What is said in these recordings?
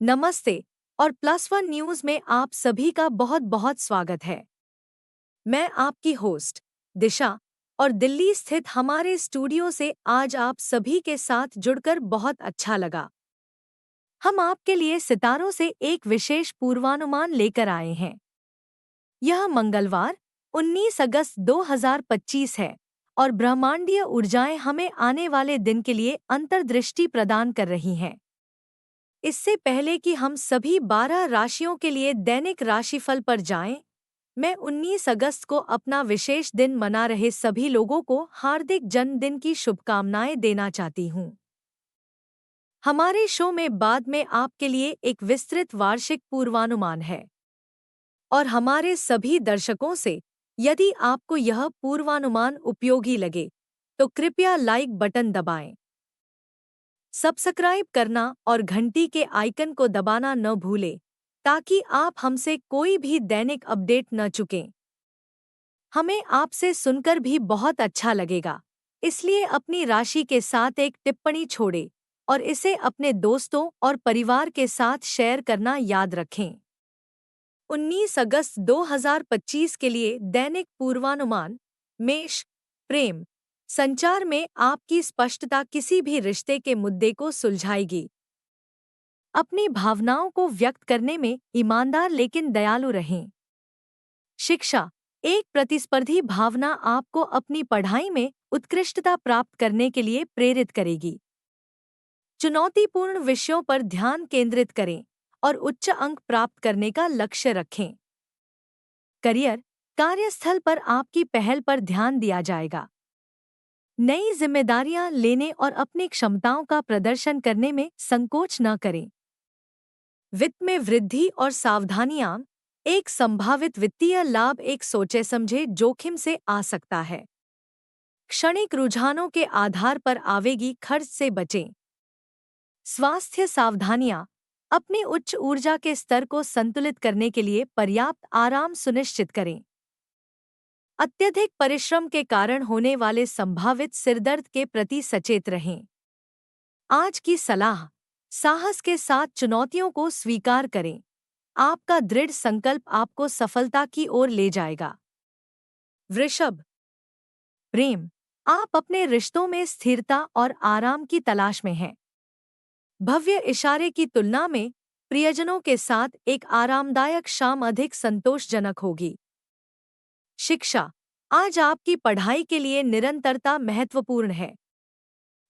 नमस्ते और plus one news में आप सभी का बहुत बहुत स्वागत है। मैं आपकी होस्ट दिशा और दिल्ली स्थित हमारे स्टूडियो से आज आप सभी के साथ जुड़कर बहुत अच्छा लगा। हम आपके लिए सितारों से एक विशेष पूर्वानुमान लेकर आए हैं। यह मंगलवार 19 अगस्त 2025 है और ब्रह्मांडीय ऊर्जाएं हमें आने वाले दिन के लिए अंतर्दृष्टि प्रदान कर रही हैं। इससे पहले कि हम सभी 12 राशियों के लिए दैनिक राशिफल पर जाएं, मैं 19 अगस्त को अपना विशेष दिन मना रहे सभी लोगों को हार्दिक जन्मदिन की शुभकामनाएं देना चाहती हूं। हमारे शो में बाद में आपके लिए एक विस्तृत वार्षिक पूर्वानुमान है और हमारे सभी दर्शकों से, यदि आपको यह पूर्वानुमान उपयोगी लगे तो कृपया लाइक बटन दबाएं, सब्सक्राइब करना और घंटी के आइकन को दबाना न भूलें ताकि आप हमसे कोई भी दैनिक अपडेट न चुकें। हमें आपसे सुनकर भी बहुत अच्छा लगेगा, इसलिए अपनी राशि के साथ एक टिप्पणी छोड़ें और इसे अपने दोस्तों और परिवार के साथ शेयर करना याद रखें। 19 अगस्त 2025 के लिए दैनिक पूर्वानुमान। मेष, प्रेम, संचार में आपकी स्पष्टता किसी भी रिश्ते के मुद्दे को सुलझाएगी। अपनी भावनाओं को व्यक्त करने में ईमानदार लेकिन दयालु रहें। शिक्षा, एक प्रतिस्पर्धी भावना आपको अपनी पढ़ाई में उत्कृष्टता प्राप्त करने के लिए प्रेरित करेगी। चुनौतीपूर्ण विषयों पर ध्यान केंद्रित करें और उच्च अंक प्राप्त करने का लक्ष्य रखें। करियर, कार्यस्थल पर आपकी पहल पर ध्यान दिया जाएगा। नई जिम्मेदारियां लेने और अपनी क्षमताओं का प्रदर्शन करने में संकोच न करें। वित्त में वृद्धि और सावधानियां, एक संभावित वित्तीय लाभ एक सोचे समझे जोखिम से आ सकता है। क्षणिक रुझानों के आधार पर आवेगी खर्च से बचें। स्वास्थ्य सावधानियां, अपनी उच्च ऊर्जा के स्तर को संतुलित करने के लिए पर्याप्त आराम सुनिश्चित करें। अत्यधिक परिश्रम के कारण होने वाले संभावित सिरदर्द के प्रति सचेत रहें। आज की सलाह, साहस के साथ चुनौतियों को स्वीकार करें। आपका दृढ़ संकल्प आपको सफलता की ओर ले जाएगा। वृषभ, प्रेम, आप अपने रिश्तों में स्थिरता और आराम की तलाश में हैं। भव्य इशारे की तुलना में प्रियजनों के साथ एक आरामदायक शाम अधिक संतोषजनक होगी। शिक्षा, आज आपकी पढ़ाई के लिए निरंतरता महत्वपूर्ण है।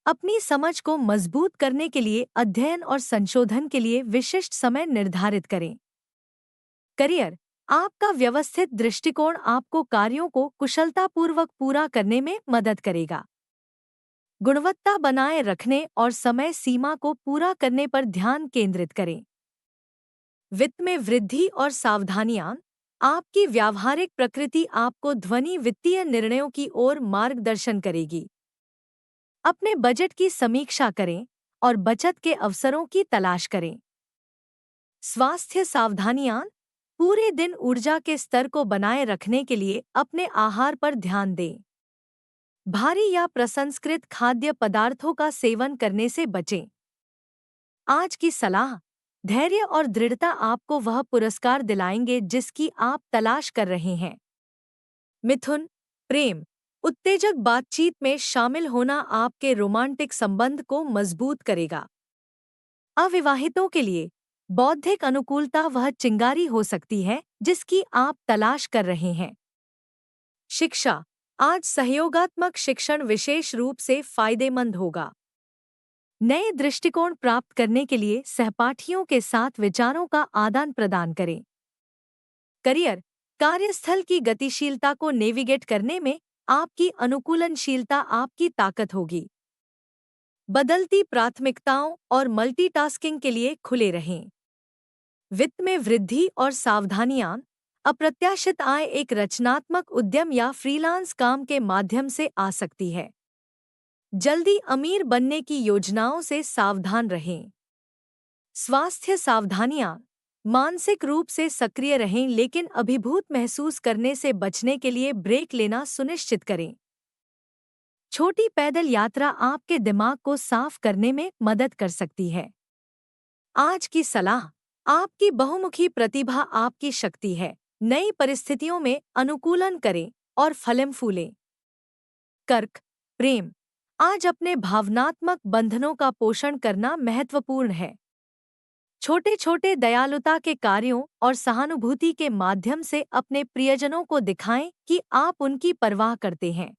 अपनी समझ को मजबूत करने के लिए अध्ययन और संशोधन के लिए विशिष्ट समय निर्धारित करें। करियर, आपका व्यवस्थित दृष्टिकोण आपको कार्यों को कुशलतापूर्वक पूरा करने में मदद करेगा। गुणवत्ता बनाए रखने और समय सीमा को पूरा करने पर ध्यान केंद्रित करें। वित्त में वृद्धि और सावधानियां, आपकी व्यावहारिक प्रकृति आपको ध्वनि वित्तीय निर्णयों की ओर मार्गदर्शन करेगी। अपने बजट की समीक्षा करें और बचत के अवसरों की तलाश करें। स्वास्थ्य सावधानियां, पूरे दिन ऊर्जा के स्तर को बनाए रखने के लिए अपने आहार पर ध्यान दें। भारी या प्रसंस्कृत खाद्य पदार्थों का सेवन करने से बचें। आज की सलाह, धैर्य और दृढ़ता आपको वह पुरस्कार दिलाएंगे जिसकी आप तलाश कर रहे हैं। मिथुन, प्रेम, उत्तेजक बातचीत में शामिल होना आपके रोमांटिक संबंध को मजबूत करेगा। अविवाहितों के लिए बौद्धिक अनुकूलता वह चिंगारी हो सकती है जिसकी आप तलाश कर रहे हैं। शिक्षा, आज सहयोगात्मक शिक्षण विशेष रूप से फायदेमंद होगा। नए दृष्टिकोण प्राप्त करने के लिए सहपाठियों के साथ विचारों का आदान प्रदान करें। करियर, कार्यस्थल की गतिशीलता को नेविगेट करने में आपकी अनुकूलनशीलता आपकी ताकत होगी। बदलती प्राथमिकताओं और मल्टीटास्किंग के लिए खुले रहें। वित्त में वृद्धि और सावधानियां, अप्रत्याशित आय एक रचनात्मक उद्यम या फ्रीलांस काम के माध्यम से आ सकती है। जल्दी अमीर बनने की योजनाओं से सावधान रहें। स्वास्थ्य सावधानियां, मानसिक रूप से सक्रिय रहें लेकिन अभिभूत महसूस करने से बचने के लिए ब्रेक लेना सुनिश्चित करें। छोटी पैदल यात्रा आपके दिमाग को साफ करने में मदद कर सकती है। आज की सलाह। आपकी बहुमुखी प्रतिभा आपकी शक्ति है। नई परिस्थितियों में अनुकूलन करें और फलम फूलें। कर्क, प्रेम। आज अपने भावनात्मक बंधनों का पोषण करना महत्वपूर्ण है। छोटे छोटे दयालुता के कार्यों और सहानुभूति के माध्यम से अपने प्रियजनों को दिखाएं कि आप उनकी परवाह करते हैं।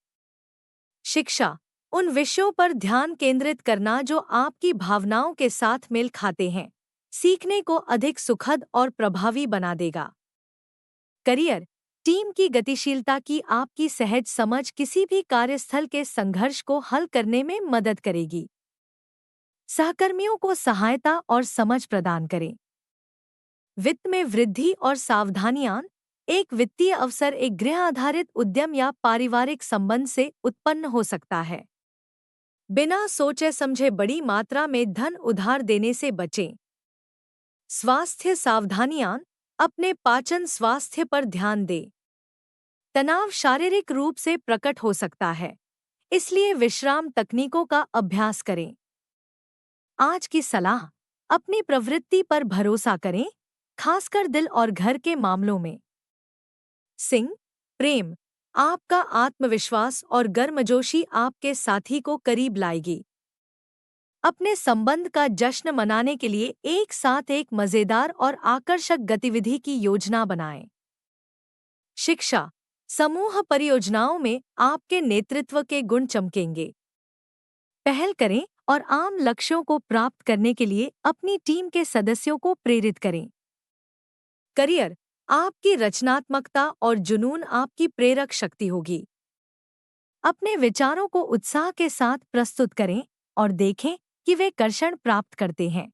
शिक्षा। उन विषयों पर ध्यान केंद्रित करना जो आपकी भावनाओं के साथ मेल खाते हैं, सीखने को अधिक सुखद और प्रभावी बना देगा। करियर। टीम की गतिशीलता की आपकी सहज समझ किसी भी कार्यस्थल के संघर्ष को हल करने में मदद करेगी। सहकर्मियों को सहायता और समझ प्रदान करें। वित्त में वृद्धि और सावधानियां। एक वित्तीय अवसर एक गृह आधारित उद्यम या पारिवारिक संबंध से उत्पन्न हो सकता है। बिना सोचे समझे बड़ी मात्रा में धन उधार देने से बचें। स्वास्थ्य सावधानियां। अपने पाचन स्वास्थ्य पर ध्यान दें। तनाव शारीरिक रूप से प्रकट हो सकता है, इसलिए विश्राम तकनीकों का अभ्यास करें। आज की सलाह। अपनी प्रवृत्ति पर भरोसा करें, खासकर दिल और घर के मामलों में। सिंह, प्रेम। आपका आत्मविश्वास और गर्मजोशी आपके साथी को करीब लाएगी। अपने संबंध का जश्न मनाने के लिए एक साथ एक मजेदार और आकर्षक गतिविधि की योजना बनाएं। शिक्षा। समूह परियोजनाओं में आपके नेतृत्व के गुण चमकेंगे। पहल करें और आम लक्ष्यों को प्राप्त करने के लिए अपनी टीम के सदस्यों को प्रेरित करें। करियर। आपकी रचनात्मकता और जुनून आपकी प्रेरक शक्ति होगी। अपने विचारों को उत्साह के साथ प्रस्तुत करें और देखें कि वे कर्षण प्राप्त करते हैं।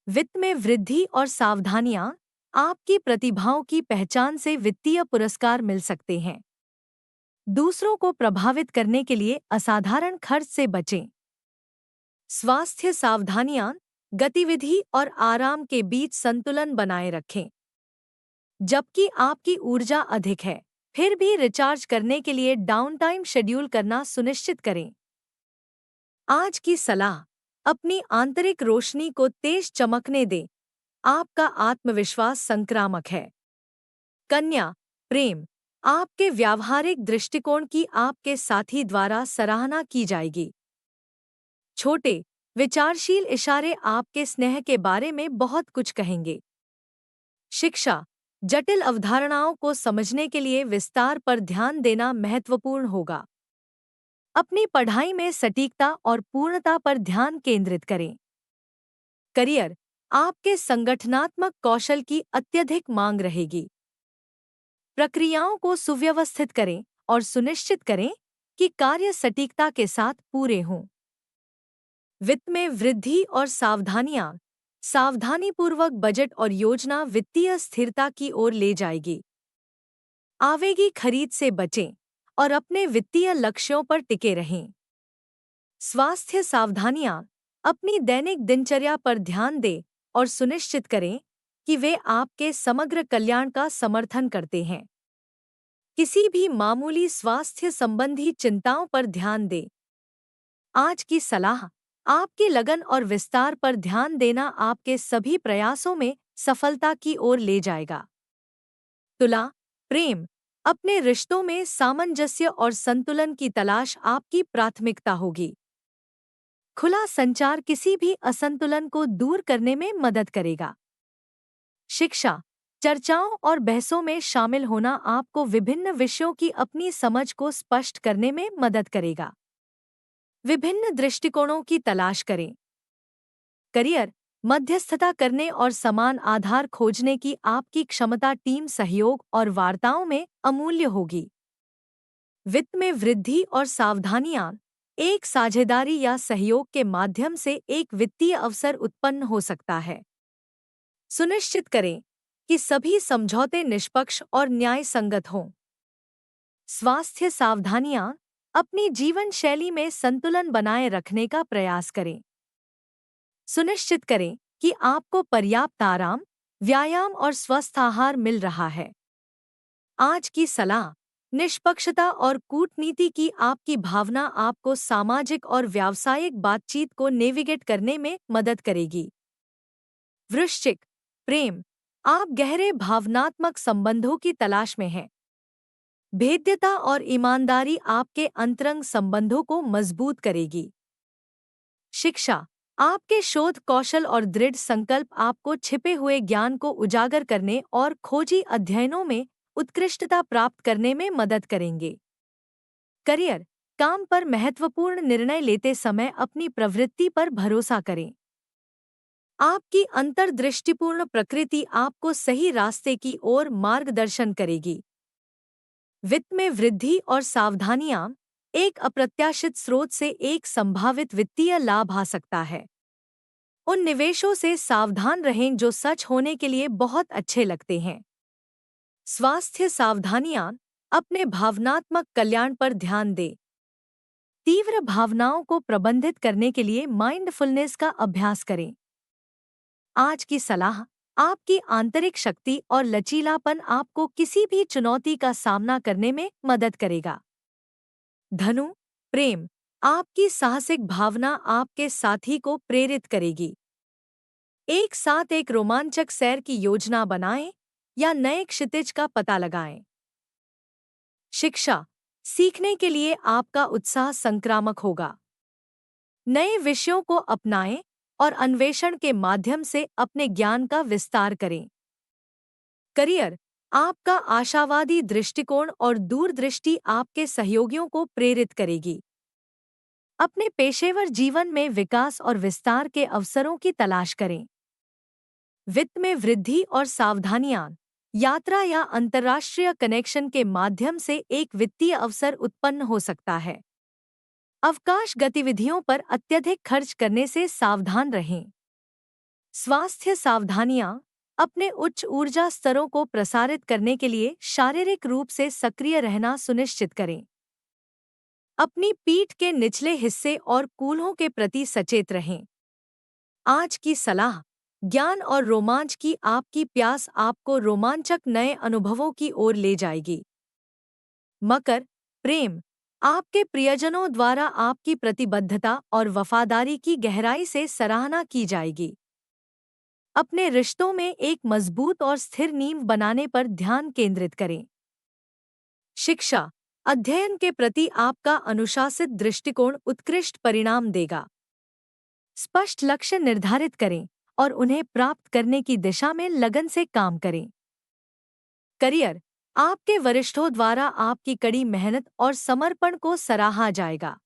वित्त में वृद्धि और सावधानियां। आपकी प्रतिभाओं की पहचान से वित्तीय पुरस्कार मिल सकते हैं। दूसरों को प्रभावित करने के लिए असाधारण खर्च से बचें। स्वास्थ्य सावधानियां। गतिविधि और आराम के बीच संतुलन बनाए रखें। जबकि आपकी ऊर्जा अधिक है, फिर भी रिचार्ज करने के लिए डाउनटाइम शेड्यूल करना सुनिश्चित करें। आज की सलाह। अपनी आंतरिक रोशनी को तेज चमकने दें। आपका आत्मविश्वास संक्रामक है। कन्या, प्रेम। आपके व्यावहारिक दृष्टिकोण की आपके साथी द्वारा सराहना की जाएगी। छोटे, विचारशील इशारे आपके स्नेह के बारे में बहुत कुछ कहेंगे। शिक्षा। जटिल अवधारणाओं को समझने के लिए विस्तार पर ध्यान देना महत्वपूर्ण होगा। अपनी पढ़ाई में सटीकता और पूर्णता पर ध्यान केंद्रित करें। करियर। आपके संगठनात्मक कौशल की अत्यधिक मांग रहेगी। प्रक्रियाओं को सुव्यवस्थित करें और सुनिश्चित करें कि कार्य सटीकता के साथ पूरे हों। वित्त में वृद्धि और सावधानियां। सावधानीपूर्वक बजट और योजना वित्तीय स्थिरता की ओर ले जाएगी। आवेगी खरीद से बचें और अपने वित्तीय लक्ष्यों पर टिके रहें। स्वास्थ्य सावधानियां। अपनी दैनिक दिनचर्या पर ध्यान दें और सुनिश्चित करें कि वे आपके समग्र कल्याण का समर्थन करते हैं। किसी भी मामूली स्वास्थ्य संबंधी चिंताओं पर ध्यान दें। आज की सलाह। आपकी लगन और विस्तार पर ध्यान देना आपके सभी प्रयासों में सफलता की ओर ले जाएगा। तुला, प्रेम। अपने रिश्तों में सामंजस्य और संतुलन की तलाश आपकी प्राथमिकता होगी। खुला संचार किसी भी असंतुलन को दूर करने में मदद करेगा। शिक्षा। चर्चाओं और बहसों में शामिल होना आपको विभिन्न विषयों की अपनी समझ को स्पष्ट करने में मदद करेगा। विभिन्न दृष्टिकोणों की तलाश करें। करियर। मध्यस्थता करने और समान आधार खोजने की आपकी क्षमता टीम सहयोग और वार्ताओं में अमूल्य होगी। वित्त में वृद्धि और सावधानियां। एक साझेदारी या सहयोग के माध्यम से एक वित्तीय अवसर उत्पन्न हो सकता है। सुनिश्चित करें कि सभी समझौते निष्पक्ष और न्याय संगत हों। स्वास्थ्य सावधानियां। अपनी जीवन शैली में संतुलन बनाए रखने का प्रयास करें। सुनिश्चित करें कि आपको पर्याप्त आराम, व्यायाम और स्वस्थ आहार मिल रहा है। आज की सलाह। निष्पक्षता और कूटनीति की आपकी भावना आपको सामाजिक और व्यावसायिक बातचीत को नेविगेट करने में मदद करेगी। वृश्चिक, प्रेम, आप गहरे भावनात्मक संबंधों की तलाश में हैं। भेद्यता और ईमानदारी आपके अंतरंग संबंधों को मजबूत करेगी। शिक्षा, आपके शोध कौशल और दृढ़ संकल्प आपको छिपे हुए ज्ञान को उजागर करने और खोजी अध्ययनों में उत्कृष्टता प्राप्त करने में मदद करेंगे। करियर, काम पर महत्वपूर्ण निर्णय लेते समय अपनी प्रवृत्ति पर भरोसा करें। आपकी अंतर्दृष्टिपूर्ण प्रकृति आपको सही रास्ते की ओर मार्गदर्शन करेगी। वित्त में वृद्धि और सावधानियां, एक अप्रत्याशित स्रोत से एक संभावित वित्तीय लाभ आ सकता है। उन निवेशों से सावधान रहें जो सच होने के लिए बहुत अच्छे लगते हैं। स्वास्थ्य सावधानियां, अपने भावनात्मक कल्याण पर ध्यान दें। तीव्र भावनाओं को प्रबंधित करने के लिए माइंडफुलनेस का अभ्यास करें। आज की सलाह, आपकी आंतरिक शक्ति और लचीलापन आपको किसी भी चुनौती का सामना करने में मदद करेगा। धनु, प्रेम, आपकी साहसिक भावना आपके साथी को प्रेरित करेगी। एक साथ एक रोमांचक सैर की योजना बनाएं या नए क्षितिज का पता लगाएं। शिक्षा, सीखने के लिए आपका उत्साह संक्रामक होगा। नए विषयों को अपनाएं और अन्वेषण के माध्यम से अपने ज्ञान का विस्तार करें। करियर, आपका आशावादी दृष्टिकोण और दूरदृष्टि आपके सहयोगियों को प्रेरित करेगी। अपने पेशेवर जीवन में विकास और विस्तार के अवसरों की तलाश करें। वित्त में वृद्धि और सावधानियां, यात्रा या अंतर्राष्ट्रीय कनेक्शन के माध्यम से एक वित्तीय अवसर उत्पन्न हो सकता है। अवकाश गतिविधियों पर अत्यधिक खर्च करने से सावधान रहें। स्वास्थ्य सावधानियां, अपने उच्च ऊर्जा स्तरों को प्रसारित करने के लिए शारीरिक रूप से सक्रिय रहना सुनिश्चित करें। अपनी पीठ के निचले हिस्से और कूल्हों के प्रति सचेत रहें। आज की सलाह, ज्ञान और रोमांच की आपकी प्यास आपको रोमांचक नए अनुभवों की ओर ले जाएगी। मकर, प्रेम, आपके प्रियजनों द्वारा आपकी प्रतिबद्धता और वफादारी की गहराई से सराहना की जाएगी। अपने रिश्तों में एक मजबूत और स्थिर नींव बनाने पर ध्यान केंद्रित करें। शिक्षा, अध्ययन के प्रति आपका अनुशासित दृष्टिकोण उत्कृष्ट परिणाम देगा। स्पष्ट लक्ष्य निर्धारित करें और उन्हें प्राप्त करने की दिशा में लगन से काम करें। करियर, आपके वरिष्ठों द्वारा आपकी कड़ी मेहनत और समर्पण को सराहा जाएगा।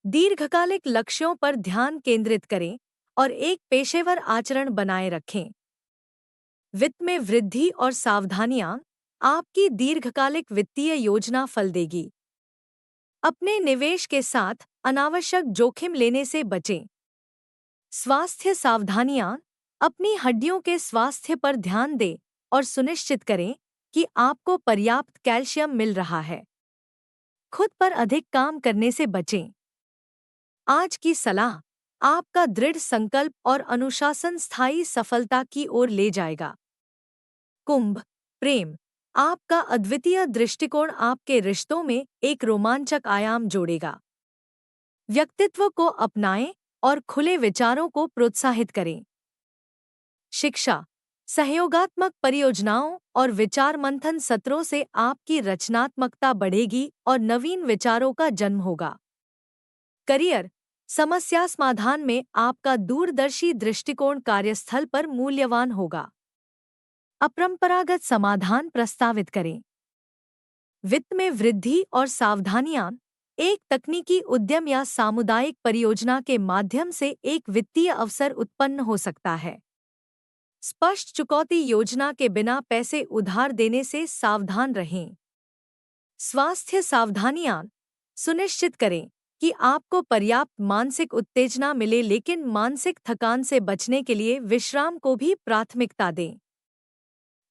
दीर्घकालिक लक्ष्यों पर ध्यान केंद्रित करें और एक पेशेवर आचरण बनाए रखें। वित्त में वृद्धि और सावधानियां, आपकी दीर्घकालिक वित्तीय योजना फल देगी। अपने निवेश के साथ अनावश्यक जोखिम लेने से बचें। स्वास्थ्य सावधानियां, अपनी हड्डियों के स्वास्थ्य पर ध्यान दें और सुनिश्चित करें कि आपको पर्याप्त कैल्शियम मिल रहा है। खुद पर अधिक काम करने से बचें। आज की सलाह, आपका दृढ़ संकल्प और अनुशासन स्थायी सफलता की ओर ले जाएगा। कुंभ, प्रेम, आपका अद्वितीय दृष्टिकोण आपके रिश्तों में एक रोमांचक आयाम जोड़ेगा। व्यक्तित्व को अपनाएं और खुले विचारों को प्रोत्साहित करें। शिक्षा, सहयोगात्मक परियोजनाओं और विचार मंथन सत्रों से आपकी रचनात्मकता बढ़ेगी और नवीन विचारों का जन्म होगा। करियर, समस्या समाधान में आपका दूरदर्शी दृष्टिकोण कार्यस्थल पर मूल्यवान होगा। अपरंपरागत समाधान प्रस्तावित करें। वित्त में वृद्धि और सावधानियां, एक तकनीकी उद्यम या सामुदायिक परियोजना के माध्यम से एक वित्तीय अवसर उत्पन्न हो सकता है। स्पष्ट चुकौती योजना के बिना पैसे उधार देने से सावधान रहें। स्वास्थ्य सावधानियां, सुनिश्चित करें कि आपको पर्याप्त मानसिक उत्तेजना मिले, लेकिन मानसिक थकान से बचने के लिए विश्राम को भी प्राथमिकता दें।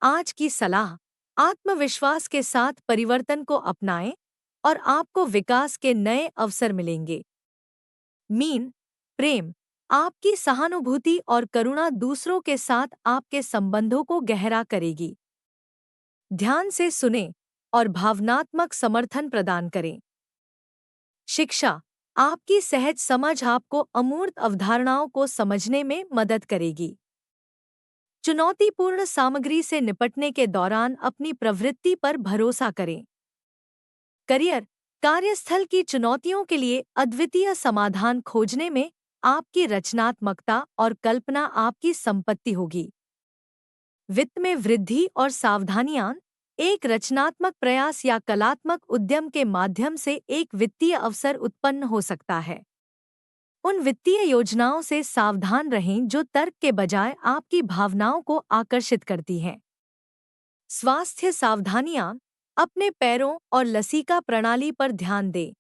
आज की सलाह, आत्मविश्वास के साथ परिवर्तन को अपनाएं और आपको विकास के नए अवसर मिलेंगे। मीन, प्रेम, आपकी सहानुभूति और करुणा दूसरों के साथ आपके संबंधों को गहरा करेगी। ध्यान से सुनें और भावनात्मक समर्थन प्रदान करें। शिक्षा, आपकी सहज समझ आपको अमूर्त अवधारणाओं को समझने में मदद करेगी। चुनौतीपूर्ण सामग्री से निपटने के दौरान अपनी प्रवृत्ति पर भरोसा करें। करियर, कार्यस्थल की चुनौतियों के लिए अद्वितीय समाधान खोजने में आपकी रचनात्मकता और कल्पना आपकी संपत्ति होगी। वित्त में वृद्धि और सावधानियां, एक रचनात्मक प्रयास या कलात्मक उद्यम के माध्यम से एक वित्तीय अवसर उत्पन्न हो सकता है। उन वित्तीय योजनाओं से सावधान रहें जो तर्क के बजाय आपकी भावनाओं को आकर्षित करती हैं। स्वास्थ्य सावधानियां, अपने पैरों और लसीका प्रणाली पर ध्यान दें।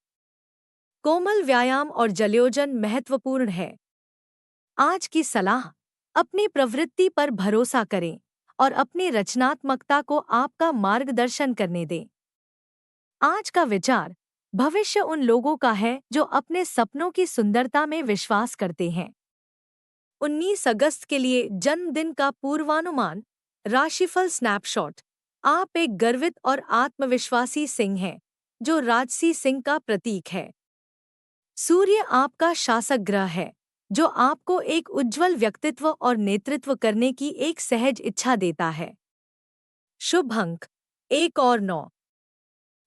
कोमल व्यायाम और जलयोजन महत्वपूर्ण है। आज की सलाह, अपनी प्रवृत्ति पर भरोसा करें और अपनी रचनात्मकता को आपका मार्गदर्शन करने दें। आज का विचार, भविष्य उन लोगों का है जो अपने सपनों की सुंदरता में विश्वास करते हैं। 19 अगस्त के लिए जन्मदिन का पूर्वानुमान। राशिफल स्नैपशॉट। आप एक गर्वित और आत्मविश्वासी सिंह हैं, जो राजसी सिंह का प्रतीक है। सूर्य आपका शासक ग्रह है, जो आपको एक उज्ज्वल व्यक्तित्व और नेतृत्व करने की एक सहज इच्छा देता है। शुभ अंक 1 और 9।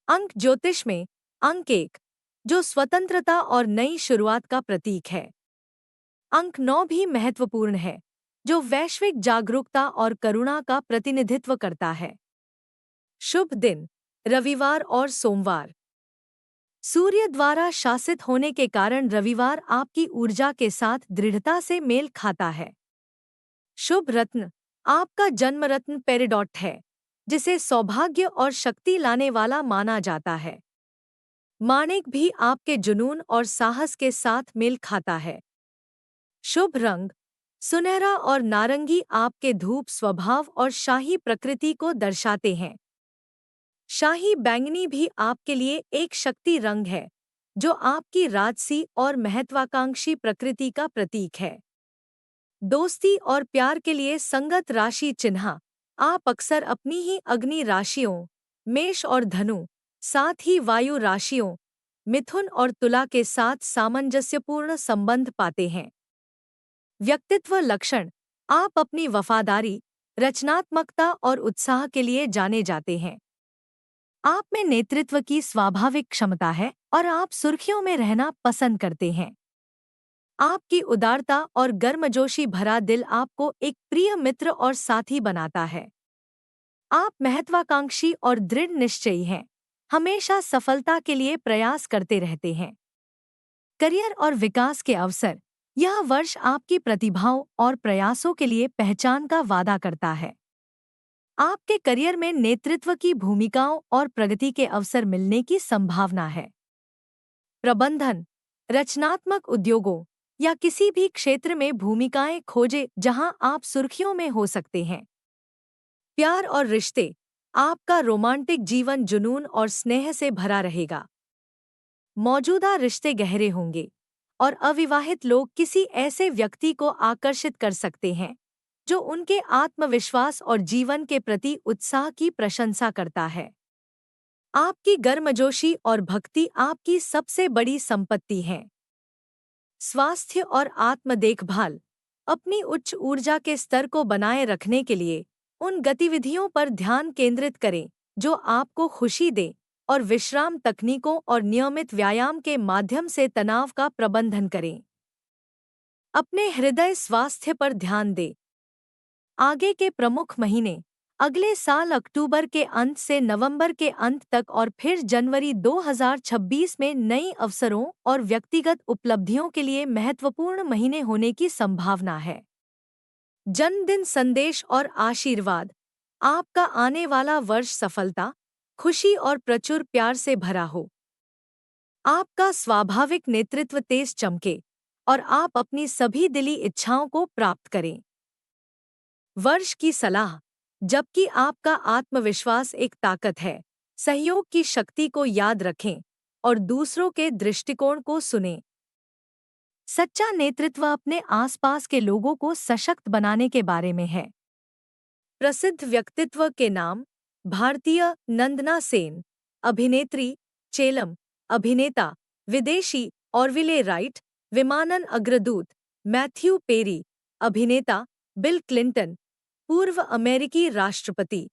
अंक ज्योतिष में अंक 1, जो स्वतंत्रता और नई शुरुआत का प्रतीक है। अंक 9 भी महत्वपूर्ण है, जो वैश्विक जागरूकता और करुणा का प्रतिनिधित्व करता है। शुभ दिन, रविवार और सोमवार। सूर्य द्वारा शासित होने के कारण रविवार आपकी ऊर्जा के साथ दृढ़ता से मेल खाता है। शुभ रत्न, आपका जन्म रत्न पेरिडॉट है, जिसे सौभाग्य और शक्ति लाने वाला माना जाता है। माणिक भी आपके जुनून और साहस के साथ मेल खाता है। शुभ रंग, सुनहरा और नारंगी आपके धूप स्वभाव और शाही प्रकृति को दर्शाते हैं। शाही बैंगनी भी आपके लिए एक शक्ति रंग है, जो आपकी राजसी और महत्वाकांक्षी प्रकृति का प्रतीक है। दोस्ती और प्यार के लिए संगत राशि चिन्ह, आप अक्सर अपनी ही अग्नि राशियों, मेष और धनु, साथ ही वायु राशियों, मिथुन और तुला के साथ सामंजस्यपूर्ण संबंध पाते हैं। व्यक्तित्व लक्षण, आप अपनी वफादारी, रचनात्मकता और उत्साह के लिए जाने जाते हैं। आप में नेतृत्व की स्वाभाविक क्षमता है और आप सुर्खियों में रहना पसंद करते हैं। आपकी उदारता और गर्मजोशी भरा दिल आपको एक प्रिय मित्र और साथी बनाता है। आप महत्वाकांक्षी और दृढ़ निश्चयी हैं, हमेशा सफलता के लिए प्रयास करते रहते हैं। करियर और विकास के अवसर, यह वर्ष आपकी प्रतिभाओं और प्रयासों के लिए पहचान का वादा करता है। आपके करियर में नेतृत्व की भूमिकाओं और प्रगति के अवसर मिलने की संभावना है। प्रबंधन, रचनात्मक उद्योगों या किसी भी क्षेत्र में भूमिकाएं खोजें जहां आप सुर्खियों में हो सकते हैं। प्यार और रिश्ते, आपका रोमांटिक जीवन जुनून और स्नेह से भरा रहेगा। मौजूदा रिश्ते गहरे होंगे और अविवाहित लोग किसी ऐसे व्यक्ति को आकर्षित कर सकते हैं जो उनके आत्मविश्वास और जीवन के प्रति उत्साह की प्रशंसा करता है। आपकी गर्मजोशी और भक्ति आपकी सबसे बड़ी संपत्ति है। स्वास्थ्य और आत्म देखभाल, अपनी उच्च ऊर्जा के स्तर को बनाए रखने के लिए उन गतिविधियों पर ध्यान केंद्रित करें जो आपको खुशी दें और विश्राम तकनीकों और नियमित व्यायाम के माध्यम से तनाव का प्रबंधन करें। अपने हृदय स्वास्थ्य पर ध्यान दें। आगे के प्रमुख महीने, अगले साल अक्टूबर के अंत से नवंबर के अंत तक और फिर जनवरी 2026 में नई अवसरों और व्यक्तिगत उपलब्धियों के लिए महत्वपूर्ण महीने होने की संभावना है। जन्मदिन संदेश और आशीर्वाद, आपका आने वाला वर्ष सफलता, खुशी और प्रचुर प्यार से भरा हो। आपका स्वाभाविक नेतृत्व तेज चमके और आप अपनी सभी दिली इच्छाओं को प्राप्त करें। वर्ष की सलाह, जबकि आपका आत्मविश्वास एक ताकत है, सहयोग की शक्ति को याद रखें और दूसरों के दृष्टिकोण को सुनें। सच्चा नेतृत्व अपने आसपास के लोगों को सशक्त बनाने के बारे में है। प्रसिद्ध व्यक्तित्व के नाम, भारतीय नंदना सेन, अभिनेत्री चेलम, अभिनेता विदेशी ऑरविले राइट, विमानन अग्रदूत मैथ्यू पेरी, अभिनेता बिल क्लिंटन, पूर्व अमेरिकी राष्ट्रपति।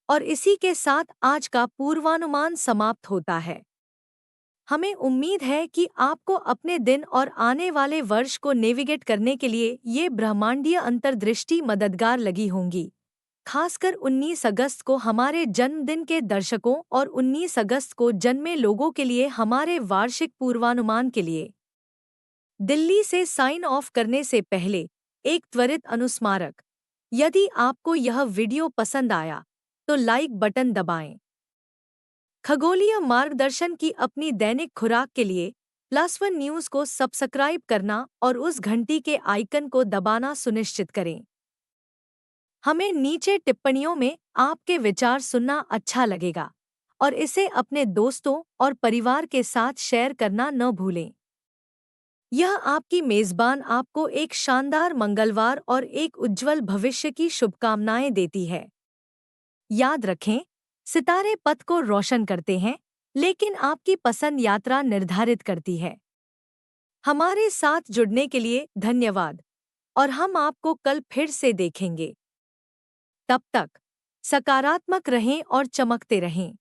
और इसी के साथ आज का पूर्वानुमान समाप्त होता है। हमें उम्मीद है कि आपको अपने दिन और आने वाले वर्ष को नेविगेट करने के लिए ये ब्रह्मांडीय अंतर्दृष्टि मददगार लगी होंगी। खासकर 19 अगस्त को हमारे जन्मदिन के दर्शकों और 19 अगस्त को जन्मे लोगों के लिए हमारे वार्षिक पूर्वानुमान के लिए। दिल्ली से साइन ऑफ करने से पहले एक त्वरित अनुस्मारक। यदि आपको यह वीडियो पसंद आया तो लाइक बटन दबाएं। खगोलीय मार्गदर्शन की अपनी दैनिक खुराक के लिए +1 न्यूज़ को सब्सक्राइब करना और उस घंटी के आइकन को दबाना सुनिश्चित करें। हमें नीचे टिप्पणियों में आपके विचार सुनना अच्छा लगेगा और इसे अपने दोस्तों और परिवार के साथ शेयर करना न भूलें। यह आपकी मेज़बान आपको एक शानदार मंगलवार और एक उज्जवल भविष्य की शुभकामनाएं देती है। याद रखें, सितारे पथ को रोशन करते हैं, लेकिन आपकी पसंद यात्रा निर्धारित करती है। हमारे साथ जुड़ने के लिए धन्यवाद और हम आपको कल फिर से देखेंगे। तब तक सकारात्मक रहें और चमकते रहें।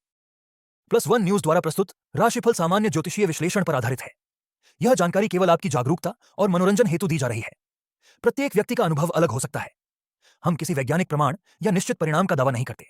+1 न्यूज द्वारा प्रस्तुत राशिफल सामान्य ज्योतिषीय विश्लेषण पर आधारित है। यह जानकारी केवल आपकी जागरूकता और मनोरंजन हेतु दी जा रही है। प्रत्येक व्यक्ति का अनुभव अलग हो सकता है। हम किसी वैज्ञानिक प्रमाण या निश्चित परिणाम का दावा नहीं करते।